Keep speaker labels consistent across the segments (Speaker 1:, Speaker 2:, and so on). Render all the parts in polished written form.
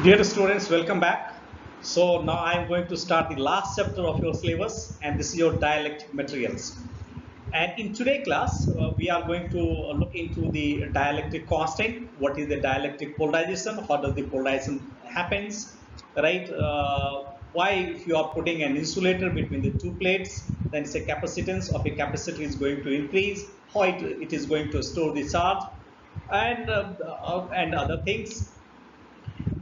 Speaker 1: Dear students, welcome back. So now I am going to start the last chapter of your syllabus, and this is your dielectric materials. And in today's class, we are going to look into the dielectric constant. What is the dielectric polarization? How does the polarization happens? Right? Why, if you are putting an insulator between the two plates, then say capacitance of a capacitor is going to increase. How it is going to store the charge, and other things.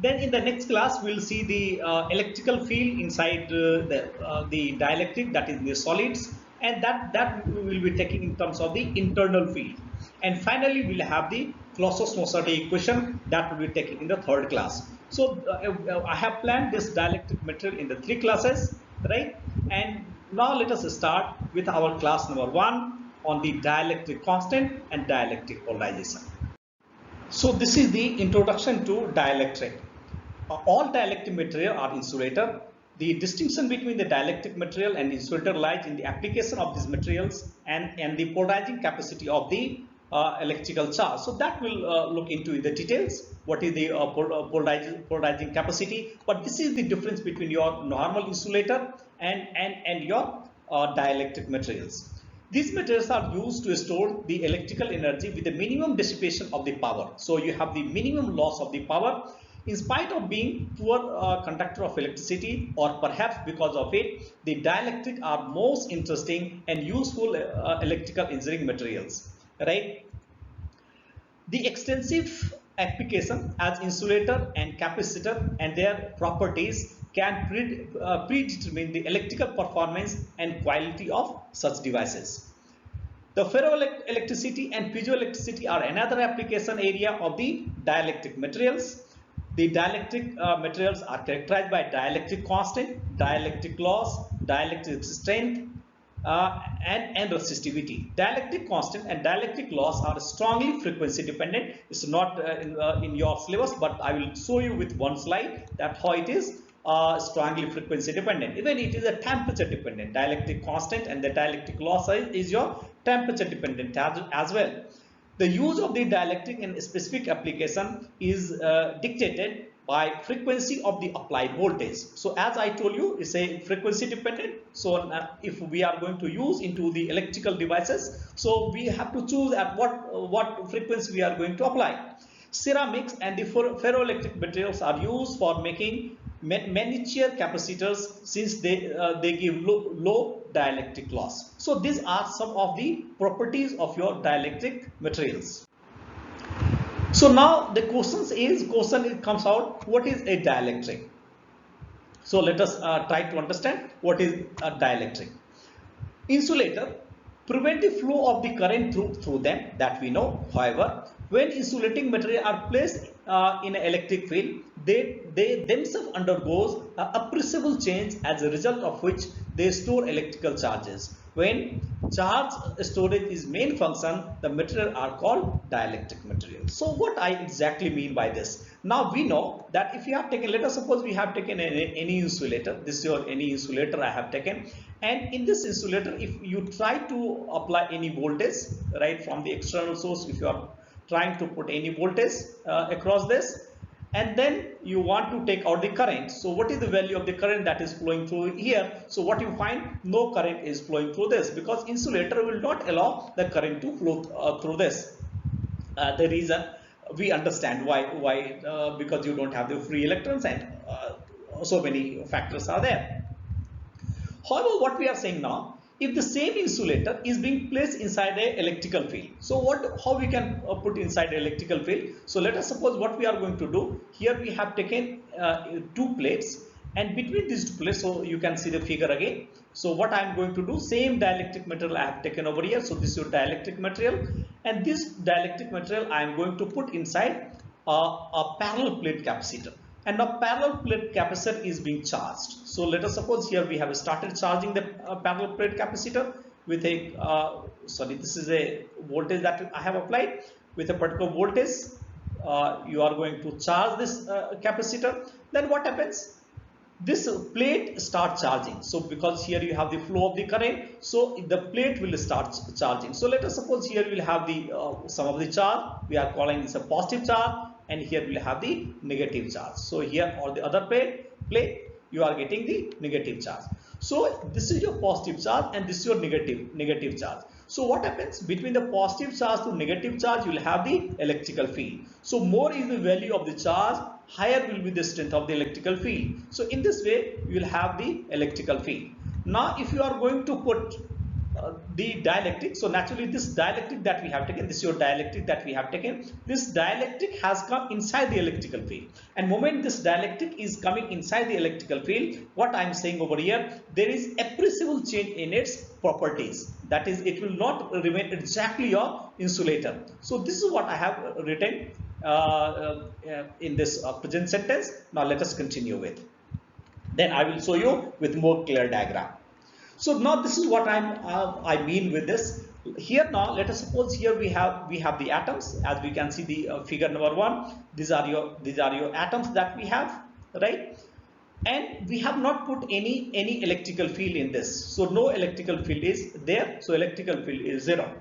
Speaker 1: Then in the next class, we'll see the electrical field inside the dielectric, that is the solids, and that we will be taking in terms of the internal field. And finally, we'll have the Clausius-Moissaert equation that will be taken in the third class. So I have planned this dielectric material in the 3 classes, right? And now let us start with our class number 1 on the dielectric constant and dielectric polarization. So this is the introduction to dielectric. All dielectric material are insulator. The distinction between the dielectric material and insulator lies in the application of these materials and the polarizing capacity of the electrical charge. So that will look into the details. What is the polarizing capacity? But this is the difference between your normal insulator and your dielectric materials. These materials are used to store the electrical energy with the minimum dissipation of the power. So you have the minimum loss of the power in spite of being poor conductor of electricity, or perhaps because of it, the dielectric are most interesting and useful electrical engineering materials, right? The extensive application as insulator and capacitor and their properties can predetermine the electrical performance and quality of such devices. The ferroelectricity and piezoelectricity are another application area of the dielectric materials. The dielectric materials are characterized by dielectric constant, dielectric loss, dielectric strength, and resistivity. Dielectric constant and dielectric loss are strongly frequency dependent. It's not in your syllabus, but I will show you with one slide that how it is strongly frequency dependent. Even it is a temperature dependent. Dielectric constant and the dielectric loss is your temperature dependent as well. The use of the dielectric in a specific application is dictated by frequency of the applied voltage. So as I told you, it's a frequency dependent. So if we are going to use into the electrical devices, so we have to choose at what frequency we are going to apply. Ceramics and the ferroelectric materials are used for making miniature capacitors, since they give low dielectric loss. So these are some of the properties of your dielectric materials. So now the question comes out, what is a dielectric? So let us try to understand what is a dielectric. Insulator prevent the flow of the current through them, that we know. However, when insulating material are placed in an electric field, they themselves undergoes a appreciable change, as a result of which they store electrical charges. When charge storage is main function, the material are called dielectric material. So what I exactly mean by this? Now we know that if you have taken, let us suppose we have taken any insulator. This is your any insulator I have taken, and in this insulator, if you try to apply any voltage, right, from the external source, if you are trying to put any voltage across this, and then you want to take out the current. So what is the value of the current that is flowing through here? So what you find, no current is flowing through this, because insulator will not allow the current to flow through this. The reason we understand why because you don't have the free electrons, and so many factors are there. However, what we are saying now, if the same insulator is being placed inside a electrical field, so how we can put inside electrical field? So let us suppose what we are going to do here. We have taken 2 plates, and between these 2 plates, so you can see the figure again. So what I am going to do, same dielectric material I have taken over here. So this is your dielectric material, and this dielectric material I am going to put inside a parallel plate capacitor. And now parallel plate capacitor is being charged. So let us suppose here we have started charging the parallel plate capacitor with a this is a voltage that I have applied. With a particular voltage, you are going to charge this capacitor. Then what happens? This plate starts charging. So because here you have the flow of the current, so the plate will start charging. So let us suppose here we will have the some of the charge. We are calling this a positive charge, and here we'll have the negative charge. So here on the other plate you are getting the negative charge. So this is your positive charge and this is your negative charge. So what happens between the positive charge to negative charge? You will have the electrical field. So more is the value of the charge, higher will be the strength of the electrical field. So in this way you will have the electrical field. Now if you are going to put the dielectric, so naturally this dielectric that we have taken, this is your dielectric that we have taken, this dielectric has come inside the electrical field, and moment this dielectric is coming inside the electrical field, what I am saying over here, there is appreciable change in its properties, that is it will not remain exactly your insulator. So this is what I have written in this present sentence. Now let us continue with, then I will show you with more clear diagram. So now this is what I mean with this. Here now let us suppose here we have the atoms, as we can see the figure number 1. These are your atoms that we have, right? And we have not put any electrical field in this. So no electrical field is there. So electrical field is 0.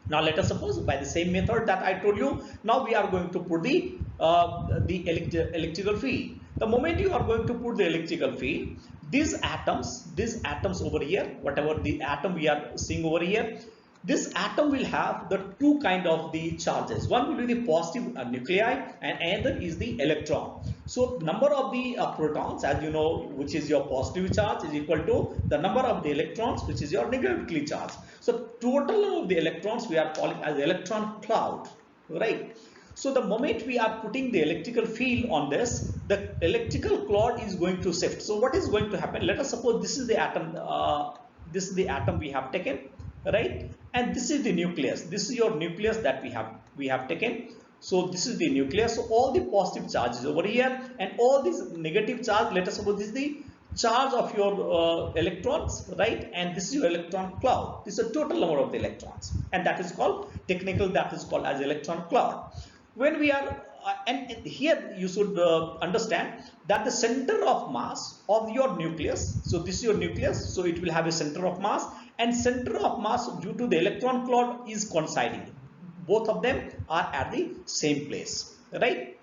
Speaker 1: Now let us suppose by the same method that I told you, now we are going to put the electrical field. The moment you are going to put the electrical field, these atoms over here, whatever the atom we are seeing over here, this atom will have the two kind of the charges. One will be the positive nuclei and another is the electron. So number of the protons, as you know, which is your positive charge, is equal to the number of the electrons, which is your negatively charged. So total of the electrons we are calling as electron cloud, right? So the moment we are putting the electrical field on this, the electrical cloud is going to shift. So what is going to happen? Let us suppose this is the atom we have taken, right? And this is the nucleus. This is your nucleus that we have taken. So this is the nucleus. So all the positive charges over here and all these negative charge, let us suppose this is the charge of your electrons, right? And this is your electron cloud. This is the total number of the electrons, and that is called as electron cloud. When we are and here you should understand that the center of mass of your nucleus, so this is your nucleus, so it will have a center of mass, and center of mass due to the electron cloud is coinciding. Both of them are at the same place, right?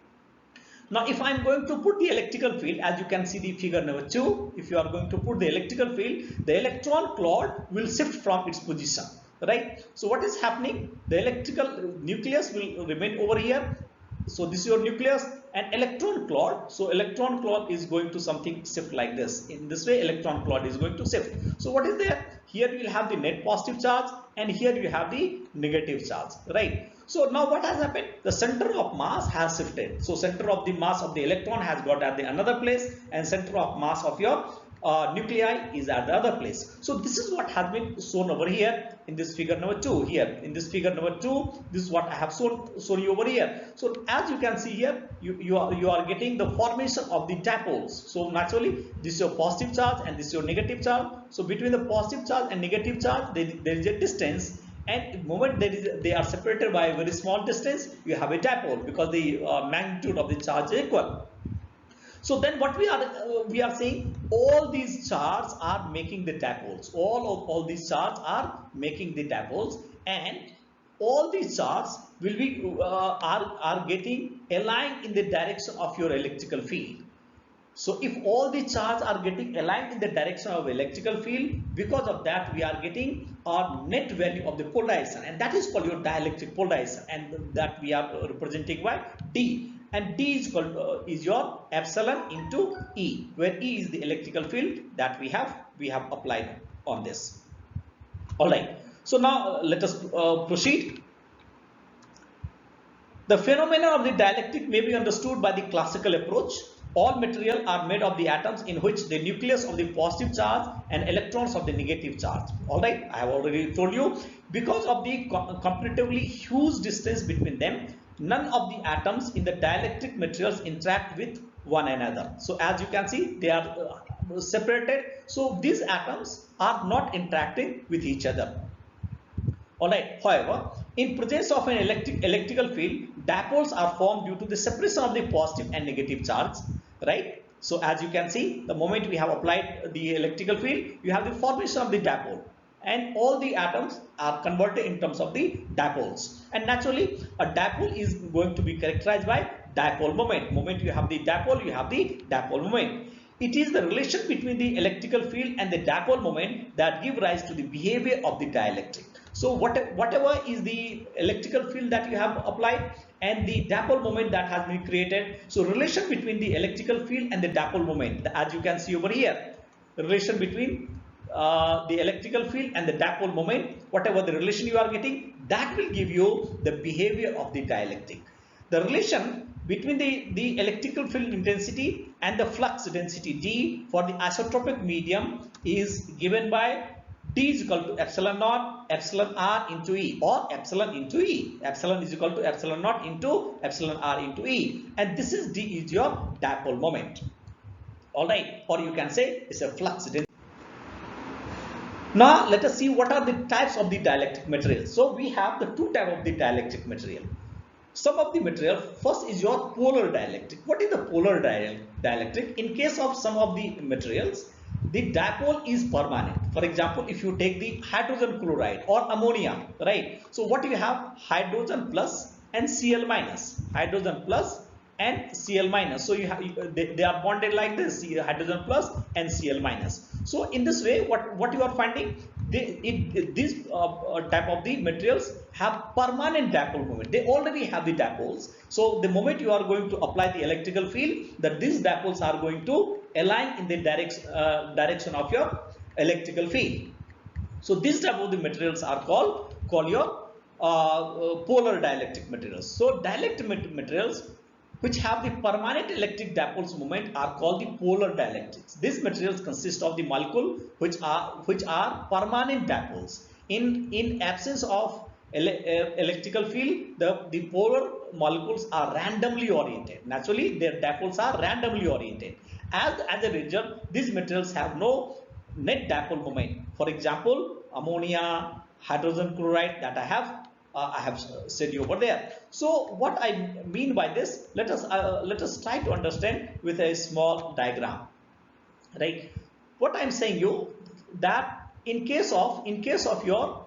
Speaker 1: Now if I am going to put the electrical field, as you can see the figure number 2, if you are going to put the electrical field, the electron cloud will shift from its position, right? So what is happening? The electrical nucleus will remain over here. So this is your nucleus and electron cloud. So electron cloud is going to something shift like this. In this way electron cloud is going to shift. So what is there? Here you will have the net positive charge and here you have the negative charge, right? So now what has happened? The center of mass has shifted. So center of the mass of the electron has got at the another place and center of mass of your nuclei is at the other place. So this is what has been shown over here in this figure number 2. Here in this figure number 2, this is what I have shown you over here. So as you can see here, you are getting the formation of the dipoles. So naturally this is your positive charge and this is your negative charge. So between the positive charge and negative charge there is a distance, and the moment they are separated by a very small distance, you have a dipole because the magnitude of the charge is equal. So then what we are saying, all these charges are making the dipoles. All these charges are making the dipoles, and all these charges will be are getting aligned in the direction of your electrical field. So if all the charges are getting aligned in the direction of electrical field, because of that we are getting our net value of the polarization, and that is called your dielectric polarization, and that we are representing by D. And D is called is your epsilon into E, where E is the electrical field that we have applied on this. All right. So now let us proceed. The phenomena of the dielectric may be understood by the classical approach. All material are made of the atoms in which the nucleus of the positive charge and electrons of the negative charge. All right, I have already told you, because of the comparatively huge distance between them, none of the atoms in the dielectric materials interact with one another. So as you can see, they are separated. So these atoms are not interacting with each other. Alright, however, in presence of an electrical field, dipoles are formed due to the separation of the positive and negative charge, right? So as you can see, the moment we have applied the electrical field, you have the formation of the dipole, and all the atoms are converted in terms of the dipoles. And naturally, a dipole is going to be characterized by dipole moment. Moment you have the dipole, you have the dipole moment. It is the relation between the electrical field and the dipole moment that give rise to the behavior of the dielectric. So whatever is the electrical field that you have applied and the dipole moment that has been created. So relation between the electrical field and the dipole moment, as you can see over here, the relation between the electrical field and the dipole moment, whatever the relation you are getting, that will give you the behavior of the dielectric. The relation between the electrical field intensity and the flux density D for the isotropic medium is given by D is equal to epsilon naught epsilon R into E, or epsilon into E. Epsilon is equal to epsilon naught into epsilon R into E, and this is D is your dipole moment. Alright, or you can say it's a flux density. Now let us see what are the types of the dielectric materials. So we have the two types of the dielectric material. Some of the material, first is your polar dielectric. What is the polar dielectric? In case of some of the materials, the dipole is permanent. For example, if you take the hydrogen chloride or ammonia, right? So what you have? Hydrogen plus and Cl minus. Hydrogen plus and Cl minus. So you have they are bonded like this, hydrogen plus and Cl minus. So in this way, what you are finding, this type of the materials have permanent dipole moment. They already have the dipoles. So the moment you are going to apply the electrical field, that these dipoles are going to align in the direction of your electrical field. So this type of the materials are called your polar dielectric materials. So dielectric materials which have the permanent electric dipoles moment are called the polar dielectrics. These materials consist of the molecule which are permanent dipoles. In absence of electrical field, the polar molecules are randomly oriented. Naturally, their dipoles are randomly oriented. As a result, these materials have no net dipole moment. For example, ammonia, hydrogen chloride that I have said you over there. So what I mean by this, let us try to understand with a small diagram, right? What I'm saying you, that in case of your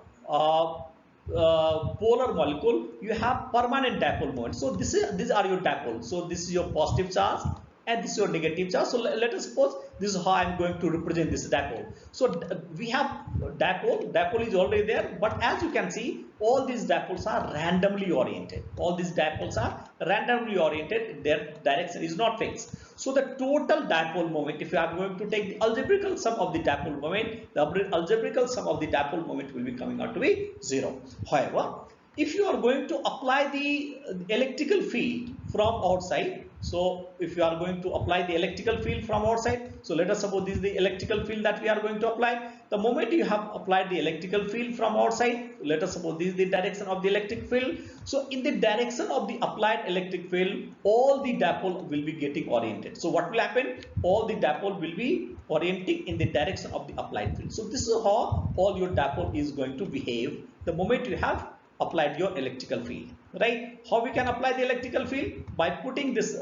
Speaker 1: polar molecule, you have permanent dipole moment. So these are your dipoles. So this is your positive charge and this is your negative charge. So let us suppose this is how I'm going to represent this dipole. So we have dipole is already there, but as you can see, all these dipoles are randomly oriented. All these dipoles are randomly oriented. Their direction is not fixed. So the total dipole moment, if you are going to take the algebraical sum of the dipole moment, the algebraical sum of the dipole moment will be coming out to be 0. However, if you are going to apply the electrical field from outside, so if you are going to apply the electrical field from outside, so let us suppose this is the electrical field that we are going to apply. The moment you have applied the electrical field from outside, let us suppose this is the direction of the electric field. So in the direction of the applied electric field, all the dipole will be getting oriented. So what will happen? All the dipole will be orienting in the direction of the applied field. So this is how all your dipole is going to behave the moment you have applied your electrical field, right? How we can apply the electrical field? By putting this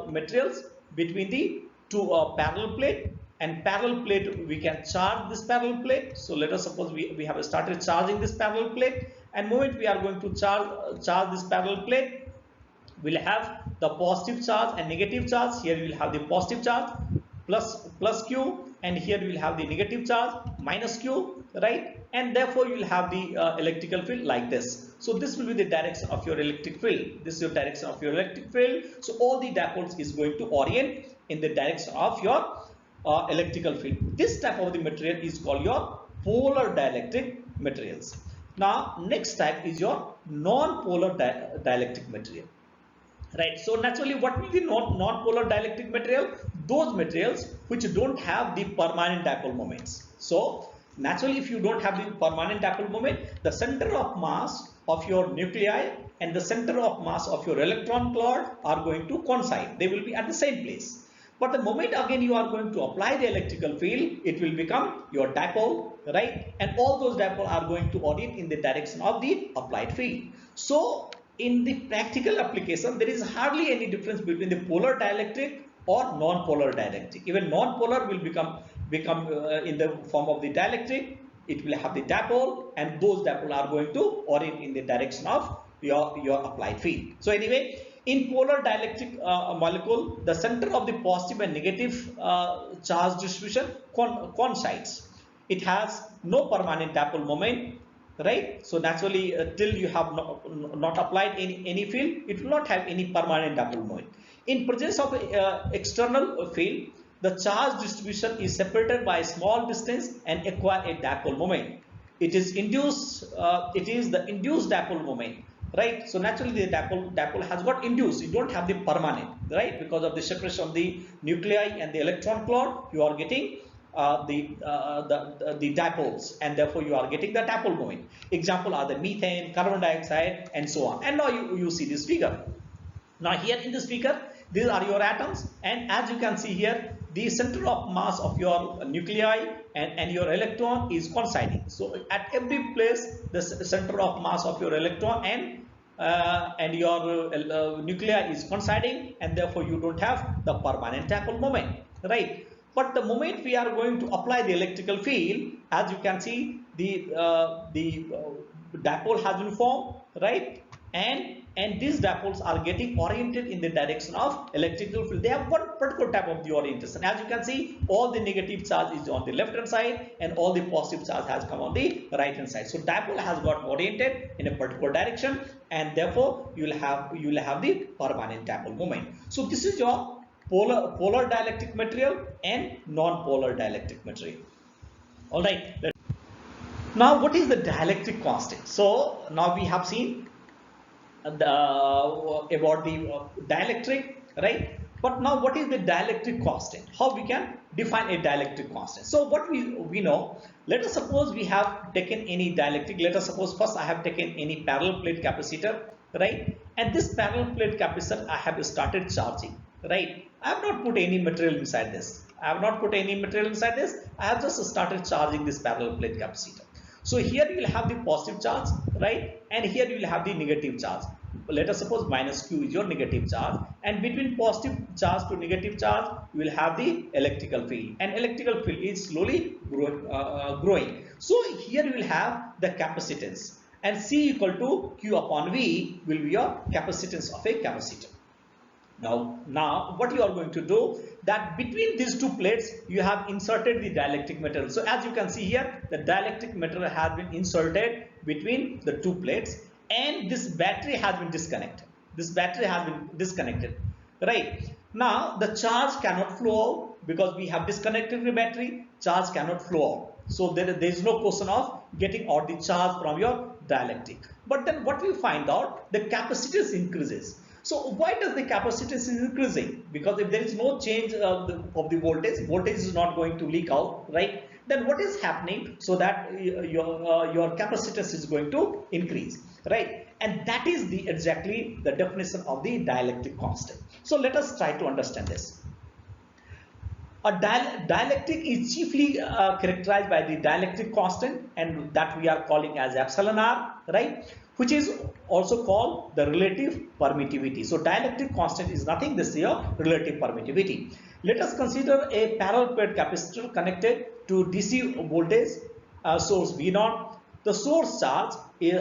Speaker 1: materials between the two parallel plate, and parallel plate we can charge this parallel plate. So let us suppose we have started charging this parallel plate, and moment we are going to charge this parallel plate, we'll have the positive charge and negative charge. Here we will have the positive charge plus Q, and here we will have the negative charge minus Q, right? And therefore you will have the electrical field like this. So this will be the direction of your electric field. This is your direction of your electric field. So all the dipoles is going to orient in the direction of your electrical field. This type of the material is called your polar dielectric materials. Now next type is your non-polar dielectric material. Right. So naturally, what will be non-polar dielectric material? Those materials which don't have the permanent dipole moments. So naturally, if you don't have the permanent dipole moment, the center of mass of your nuclei and the center of mass of your electron cloud are going to coincide. They will be at the same place. But the moment again you are going to apply the electrical field, it will become your dipole, right? And all those dipole are going to orient in the direction of the applied field. So in the practical application, there is hardly any difference between the polar dielectric or non-polar dielectric. Even non-polar will become in the form of the dielectric. It will have the dipole, and those dipole are going to orient in the direction of your applied field. So anyway, In polar dielectric molecule, the center of the positive and negative charge distribution coincides. It has no permanent dipole moment, right? So naturally, till you have not applied any field, it will not have any permanent dipole moment. In presence of external field, the charge distribution is separated by a small distance and acquire a dipole moment. It is induced. It is the induced dipole moment, right? So naturally, the dipole has got induced. You don't have the permanent, right? Because of the separation of the nuclei and the electron cloud, you are getting the dipoles, and therefore you are getting the dipole moment. Example are the methane, carbon dioxide, and so on. And now you see this figure. Now here in this figure, these are your atoms, and as you can see here, the center of mass of your nuclei and your electron is coinciding. So at every place, the center of mass of your electron and your nuclei is coinciding, and therefore you don't have the permanent dipole moment, right? But the moment we are going to apply the electrical field, as you can see, the dipole has been formed, right? And these dipoles are getting oriented in the direction of electrical field. They have one particular type of the orientation. As you can see, all the negative charge is on the left hand side and all the positive charge has come on the right hand side. So dipole has got oriented in a particular direction, and therefore you will have the permanent dipole moment. So this is your polar dielectric material and non-polar dielectric material. All right. Now what is the dielectric constant? So now we have seen about the dielectric, right? But now what is the dielectric constant? How we can define a dielectric constant? So what we know, let us suppose we have taken any dielectric. Let us suppose first I have taken any parallel plate capacitor, right? And this parallel plate capacitor I have started charging, right? I have not put any material inside this. I have just started charging this parallel plate capacitor. So here you will have the positive charge, right? And here you will have the negative charge. Let us suppose minus Q is your negative charge, and between positive charge to negative charge, you will have the electrical field, and electrical field is slowly growing. So here you will have the capacitance, and C equal to Q upon V will be your capacitance of a capacitor. Now what you are going to do, that between these two plates you have inserted the dielectric material. So as you can see here, the dielectric material has been inserted between the two plates, and this battery has been disconnected. Right? Now the charge cannot flow out because we have disconnected the battery. Charge cannot flow out. So there is no question of getting out the charge from your dielectric. But then what we find out, the capacitance increases. So why does the capacitance is increasing? Because if there is no change of the voltage is not going to leak out, right? Then what is happening so that your capacitance is going to increase, right? And that is exactly the definition of the dielectric constant. So let us try to understand this. A dielectric is chiefly characterized by the dielectric constant, and that we are calling as epsilon r, right? Which is also called the relative permittivity. So dielectric constant is nothing, this is your relative permittivity. Let us consider a parallel plate capacitor connected to DC voltage source V0. The source charge is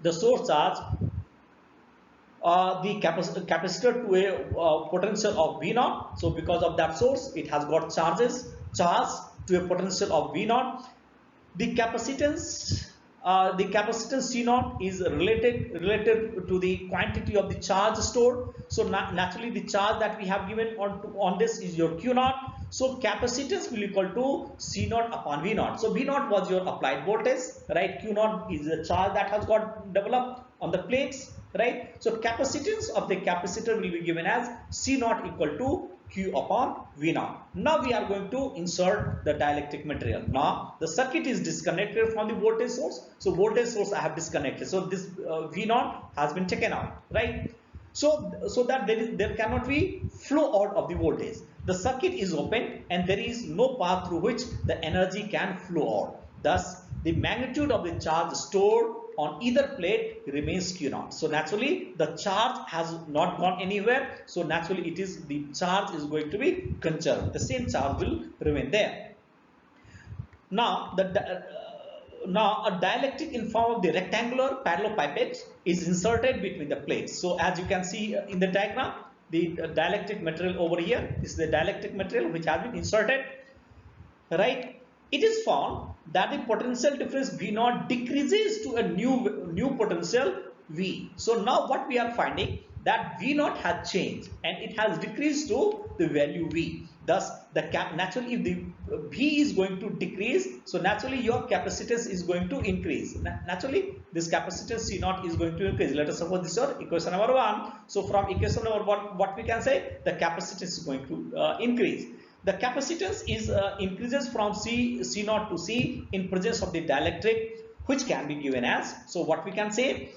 Speaker 1: the capacitor to a potential of V0. So because of that source, it has got charge to a potential of V0. The capacitance C0 is related to the quantity of the charge stored. So naturally the charge that we have given on this is your Q0. So capacitance will equal to C0 upon V0. So V0 was your applied voltage, right? Q0 is the charge that has got developed on the plates, right? So capacitance of the capacitor will be given as C0 equal to Q upon V0. Now we are going to insert the dielectric material. Now the circuit is disconnected from the voltage source. So voltage source I have disconnected. So this V0 has been taken out, right? So that there cannot be flow out of the voltage. The circuit is open and there is no path through which the energy can flow out. Thus the magnitude of the charge stored on either plate remains Q0. So naturally the charge has not gone anywhere. So naturally the charge is going to be conserved. The same charge will remain there. Now now a dielectric in form of the rectangular parallelepiped is inserted between the plates. So as you can see in the diagram, the dielectric material over here is the dielectric material which has been inserted, right? It is found that the potential difference V naught decreases to a new potential V. So now what we are finding, that V naught has changed and it has decreased to the value V. Thus naturally if the V is going to decrease, so naturally your capacitance is going to increase. Naturally this capacitance C naught is going to increase. Let us suppose this is your equation number 1. So from equation number 1, what we can say, the capacitance is going to increase. The capacitance is increases from C naught to C in presence of the dielectric, which can be given as, so what we can say,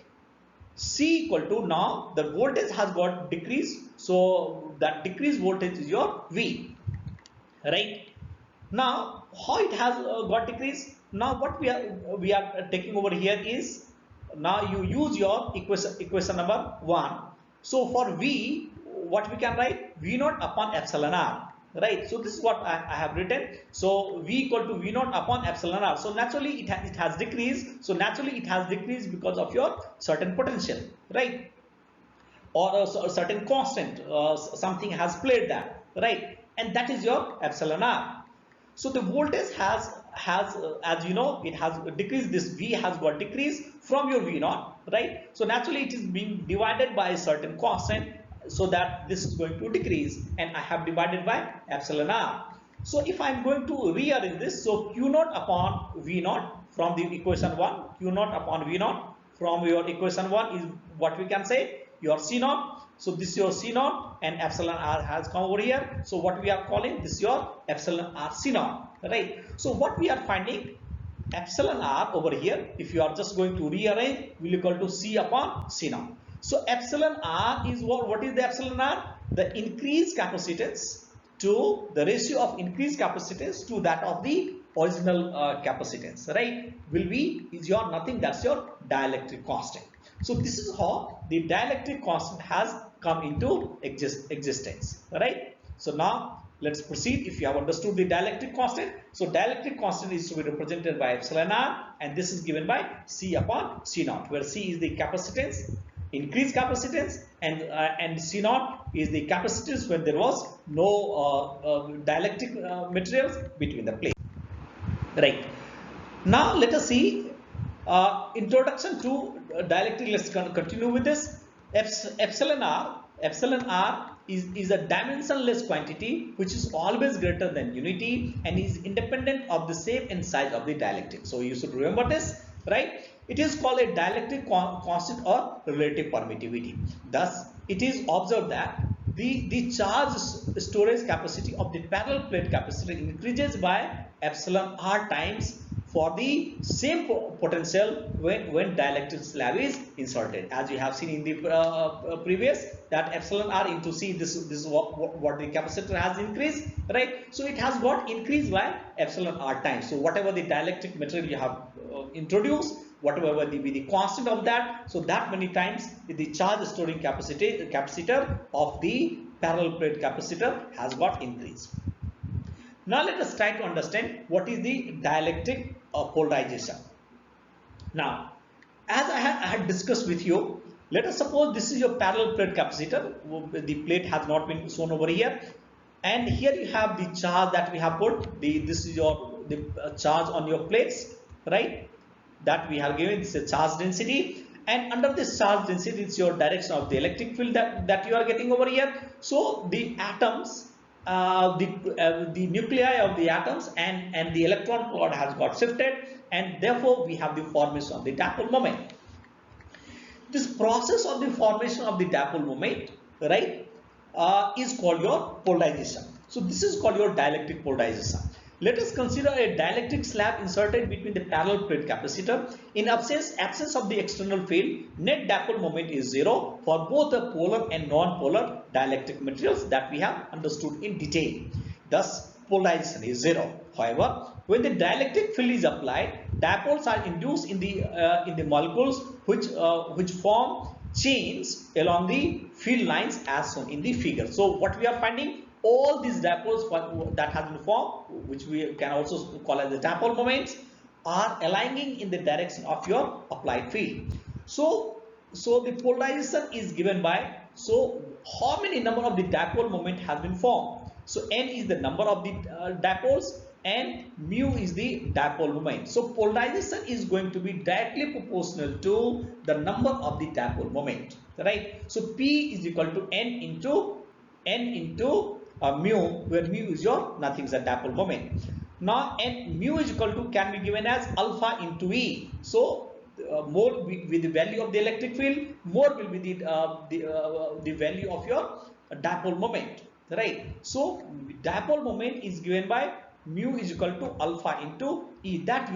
Speaker 1: C equal to, now the voltage has got decreased, so that decreased voltage is your V, right? Now how it has got decreased? Now what we are taking over here is, now you use your equation number 1. So for V, what we can write, V naught upon epsilon R, right? So this is what I have written. So V equal to V naught upon epsilon R. So naturally it has decreased. So naturally it has decreased because of your certain potential, right? Or a certain constant, something has played that, right? And that is your epsilon R. So the voltage has as you know, it has decreased. This V has got decreased from your V naught, right? So naturally it is being divided by a certain constant, so that this is going to decrease, and I have divided by epsilon R. So if I am going to rearrange this, so Q naught upon V naught from the equation 1, Q naught upon V naught from your equation 1 is what we can say, your C naught. So this is your C naught, and epsilon R has come over here. So what we are calling, this is your epsilon R C naught, right? So what we are finding, epsilon R over here, if you are just going to rearrange, will equal to C upon C naught. So epsilon R is what is the epsilon R? The increased capacitance to the ratio of increased capacitance to that of the original capacitance, right? Will be is your nothing, that's your dielectric constant. So this is how the dielectric constant has come into existence, right? So now let's proceed. If you have understood the dielectric constant, so dielectric constant is to be represented by epsilon R, and this is given by C upon C naught, where C is the capacitance, increased capacitance, and C naught is the capacitance when there was no dielectric materials between the plates, right? Now let us see introduction to dielectric. Let's continue with this. Epsilon R is a dimensionless quantity which is always greater than unity and is independent of the shape and size of the dielectric. So you should remember this, right? It is called a dielectric constant or relative permittivity. Thus it is observed that the charge storage capacity of the parallel plate capacitor increases by epsilon R times for the same potential when dielectric slab is inserted. As you have seen in the previous, that epsilon R into C, this is what the capacitor has increased, right? So it has got increased by epsilon R times. So whatever the dielectric material you have introduced, whatever be the constant of that, so that many times the charge storing capacitor of the parallel plate capacitor has got increased. Now let us try to understand what is the dielectric polarization. Now, as I had discussed with you, let us suppose this is your parallel plate capacitor. The plate has not been shown over here, and here you have the charge that we have put. This is the charge on your plates, right? That we have given. This is a charge density, and under this charge density, it's your direction of the electric field that you are getting over here. So the atoms, the nuclei of the atoms and the electron cloud has got shifted, and therefore we have the formation of the dipole moment. This process of the formation of the dipole moment, right, is called your polarization. So this is called your dielectric polarization. Let us consider a dielectric slab inserted between the parallel plate capacitor. In absence of the external field, net dipole moment is zero for both the polar and non-polar dielectric materials that we have understood in detail. Thus, polarization is zero. However, when the dielectric field is applied, dipoles are induced in the molecules which form chains along the field lines as shown in the figure. So what we are finding, all these dipoles that have been formed, which we can also call as the dipole moments, are aligning in the direction of your applied field. So the polarization is given by, so how many number of the dipole moment has been formed. So n is the number of the dipoles and mu is the dipole moment. So polarization is going to be directly proportional to the number of the dipole moment, right? So P is equal to n into mu, where mu is your nothing is a dipole moment. Now n mu is equal to can be given as alpha into E. So more with the value of the electric field, more will be the value of your dipole moment, right? So dipole moment is given by mu is equal to alpha into E. That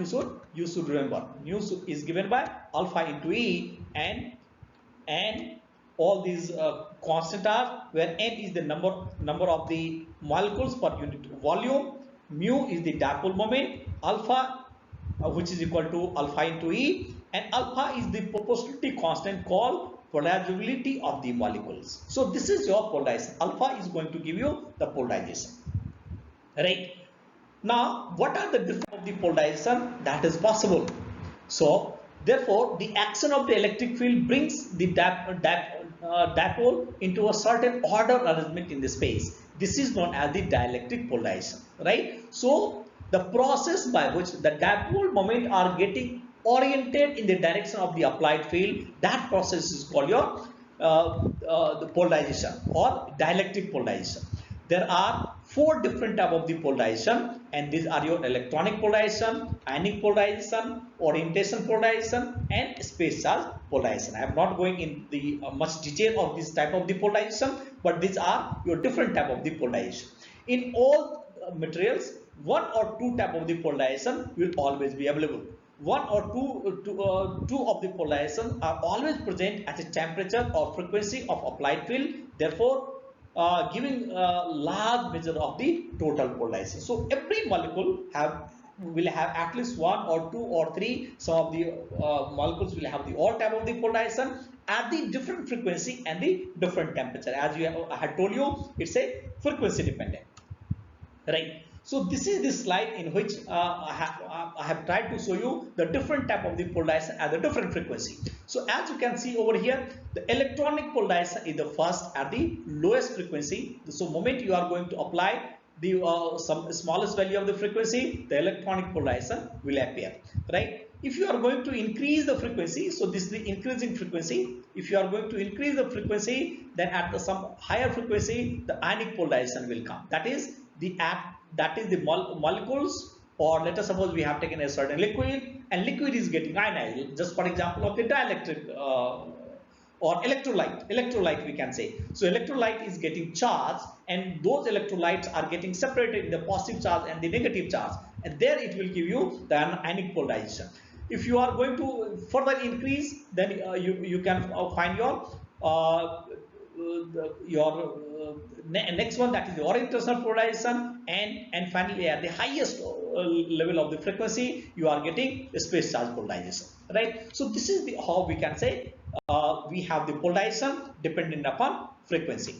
Speaker 1: you should remember. Mu is given by alpha into E, and all these constant are, where n is the number of the molecules per unit volume, mu is the dipole moment, alpha which is equal to alpha into E, and alpha is the proportionality constant called polarizability of the molecules. So this is your polarization. Alpha is going to give you the polarization, right? Now what are the different of the polarization that is possible? So therefore the action of the electric field brings the dipole into a certain order arrangement in the space. This is known as the dielectric polarization, right? So the process by which the dipole moment are getting oriented in the direction of the applied field, that process is called your the polarization or dielectric polarization. There are 4 different types of the polarization, and these are your electronic polarization, ionic polarization, orientation polarization, and space charge polarization. I am not going in the much detail of this type of the polarization, but these are your different type of the polarization. In all materials, 1 or 2 type of the polarization will always be available. 1 or 2 of the polarization are always present at a temperature or frequency of applied field, therefore giving a large measure of the total polarization. So every molecule will have at least 1 or 2 or 3. Some of the molecules will have the all type of the polarization at the different frequency and the different temperature. As I had told you, it's a frequency dependent, right? So this is the slide in which I have tried to show you the different type of the polarization at the different frequency. So as you can see over here, the electronic polarization is the first at the lowest frequency. So moment you are going to apply the some smallest value of the frequency, the electronic polarization will appear, right? If you are going to increase the frequency, so this is the increasing frequency. If you are going to increase the frequency, then at some higher frequency, the ionic polarization will come. That is the molecules, or let us suppose we have taken a certain liquid, and liquid is getting ionized. Just for example of the dielectric or electrolyte we can say. So electrolyte is getting charged, and those electrolytes are getting separated in the positive charge and the negative charge, and there it will give you the ionic polarization. If you are going to further increase, then you can find next one, that is the orientational polarization, and finally at the highest level of the frequency you are getting the space charge polarization, right? So this is how we can say we have the polarization dependent upon frequency.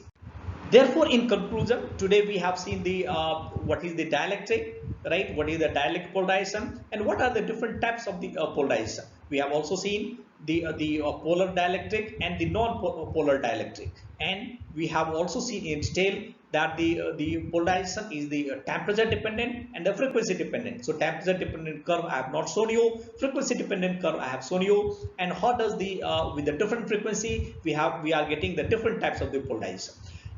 Speaker 1: Therefore, in conclusion, today we have seen the what is the dielectric, right? What is the dielectric polarization, and what are the different types of the polarization. We have also seen the polar dielectric and the non-polar dielectric, and we have also seen in detail that the polarization is the temperature dependent and the frequency dependent. So temperature dependent curve I have not shown you, frequency dependent curve I have shown you, and how does the with the different frequency we are getting the different types of the polarization.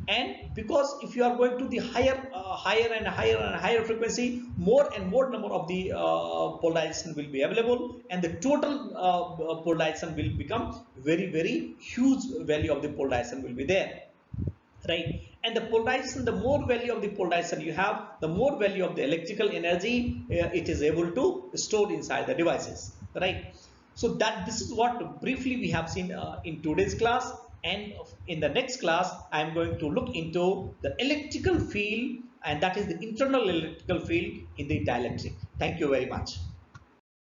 Speaker 1: And because if you are going to the higher frequency, more and more number of the polarization will be available, and the total polarization will become very huge. Value of the polarization will be there, right? And the polarization, the more value of the polarization you have, the more value of the electrical energy it is able to store inside the devices, right? So that this is what briefly we have seen in today's class, and in the next class I am going to look into the electrical field, and that is the internal electrical field in the dielectric. Thank you very much.